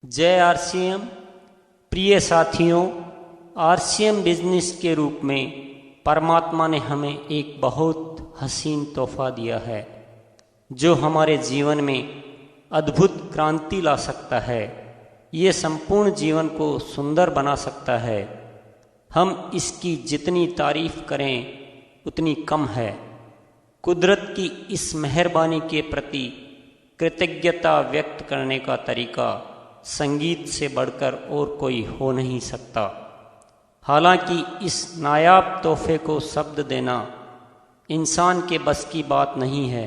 जय आरसीएम। प्रिय साथियों, आरसीएम बिजनेस के रूप में परमात्मा ने हमें एक बहुत हसीन तोहफा दिया है जो हमारे जीवन में अद्भुत क्रांति ला सकता है। ये संपूर्ण जीवन को सुंदर बना सकता है। हम इसकी जितनी तारीफ करें उतनी कम है। कुदरत की इस मेहरबानी के प्रति कृतज्ञता व्यक्त करने का तरीका संगीत से बढ़कर और कोई हो नहीं सकता। हालांकि इस नायाब तोहफे को शब्द देना इंसान के बस की बात नहीं है,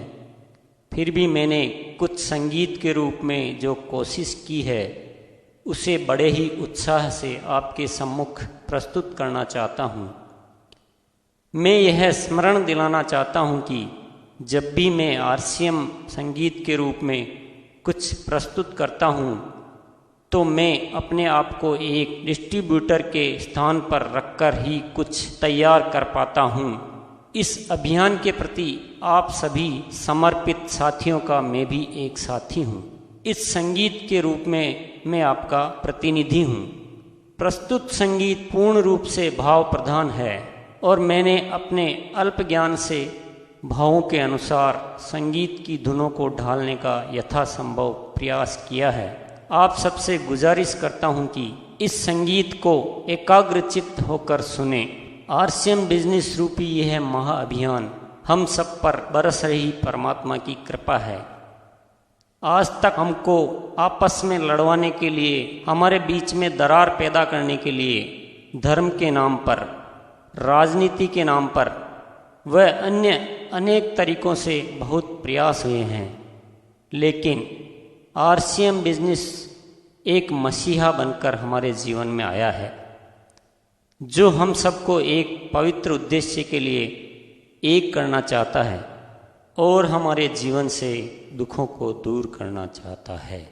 फिर भी मैंने कुछ संगीत के रूप में जो कोशिश की है उसे बड़े ही उत्साह से आपके सम्मुख प्रस्तुत करना चाहता हूँ। मैं यह स्मरण दिलाना चाहता हूँ कि जब भी मैं आरसीएम संगीत के रूप में कुछ प्रस्तुत करता हूँ तो मैं अपने आप को एक डिस्ट्रीब्यूटर के स्थान पर रखकर ही कुछ तैयार कर पाता हूँ। इस अभियान के प्रति आप सभी समर्पित साथियों का मैं भी एक साथी हूँ। इस संगीत के रूप में मैं आपका प्रतिनिधि हूँ। प्रस्तुत संगीत पूर्ण रूप से भाव प्रधान है और मैंने अपने अल्प ज्ञान से भावों के अनुसार संगीत की धुनों को ढालने का यथासंभव प्रयास किया है। आप सबसे गुजारिश करता हूं कि इस संगीत को एकाग्रचित्त होकर सुने। आरसीएम बिजनेस रूपी यह महाअभियान हम सब पर बरस रही परमात्मा की कृपा है। आज तक हमको आपस में लड़वाने के लिए, हमारे बीच में दरार पैदा करने के लिए धर्म के नाम पर, राजनीति के नाम पर व अन्य अनेक तरीकों से बहुत प्रयास हुए हैं, लेकिन आरसीएम बिजनेस एक मसीहा बनकर हमारे जीवन में आया है जो हम सबको एक पवित्र उद्देश्य के लिए एक करना चाहता है और हमारे जीवन से दुखों को दूर करना चाहता है।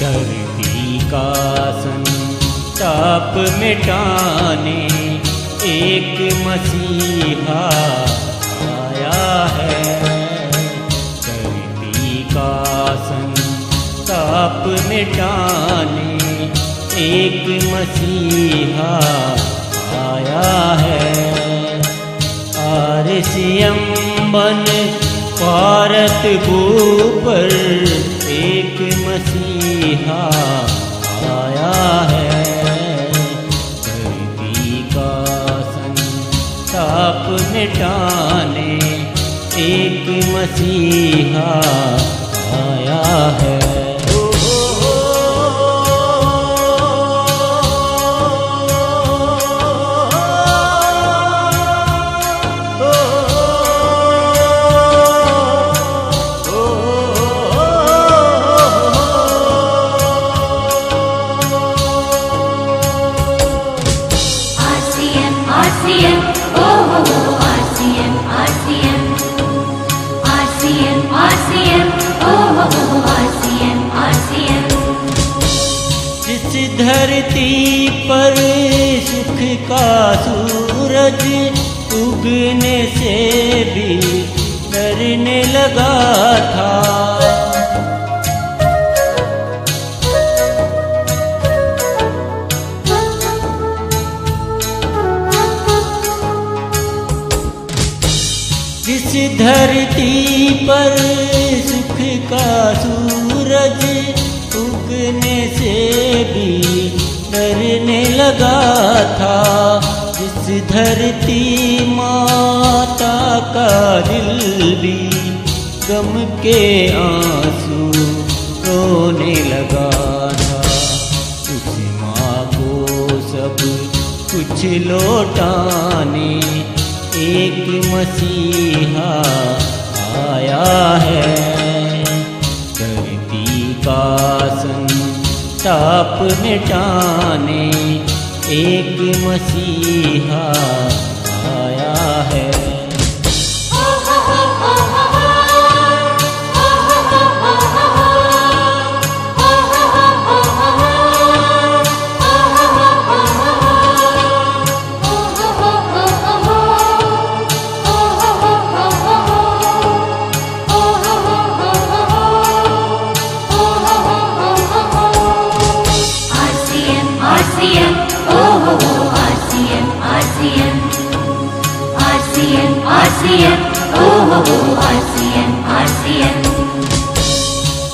धरती का संताप मिटाने एक मसीहा आया है। धरती का संताप मिटाने एक मसीहा आया है। आरसीएम बन भारत भूपर एक मसीहा आया है। धरती का संताप मिटाने एक मसीहा आया है। जिस धरती पर सुख का सूरज उगने से भी डरने लगा था, जिस धरती पर सुख का सूरज उगने से भी डरने लगा था, जिस धरती माता का दिल भी गम के आंसू रोने लगा था, उस माँ को सब कुछ लौटाने एक मसीहा आया है। धरती का संताप मिटाने एक मसीहा आया आया है।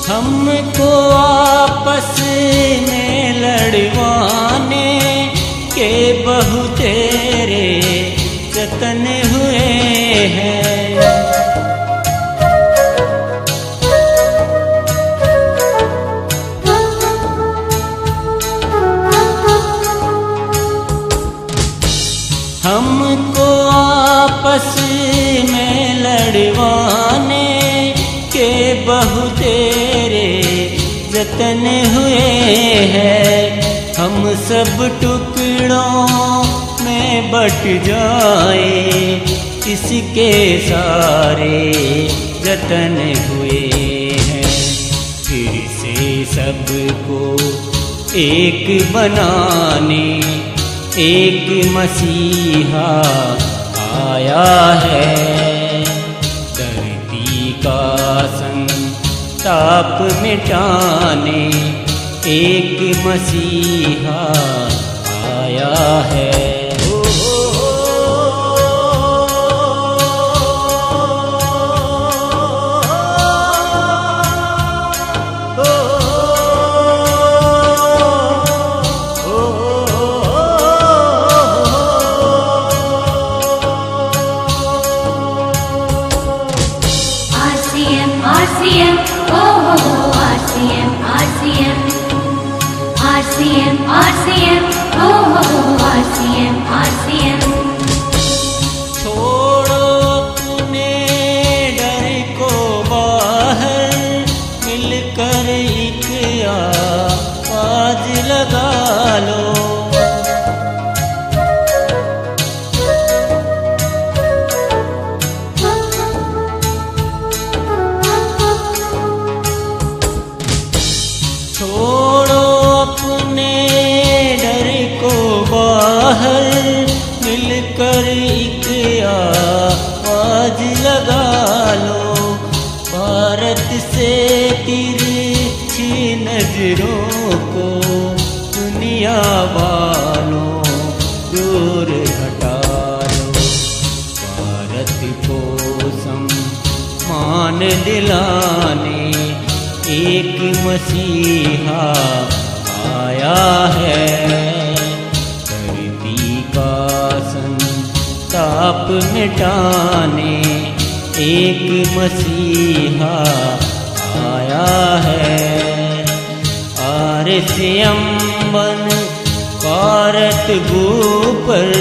हमको आपस में लड़वाने के बहु तेरे जतन हुए हैं। हमको आपस में लड़वाने के बहु तेरे जतन हुए हैं। हम सब टुकड़ों में बट जाए इसके सारे जतन हुए हैं। फिर से सबको एक बनाने एक मसीहा आया है। धरती का संताप मिटाने एक मसीहा आया है। छोड़ो अपने डर को बाहर, मिलकर एक आवाज लगा लो। छोड़ो अपने डर को बाहर, मिलकर एक आवाज लगा लो। भारत से तिरछी नजरों को दुनिया वालों दूर हटा लो। भारत को सम्मान दिलाने एक मसीहा आया है। धरती का संताप मिटाने एक मसीहा आया है। आरस्यम बन भारत भू पर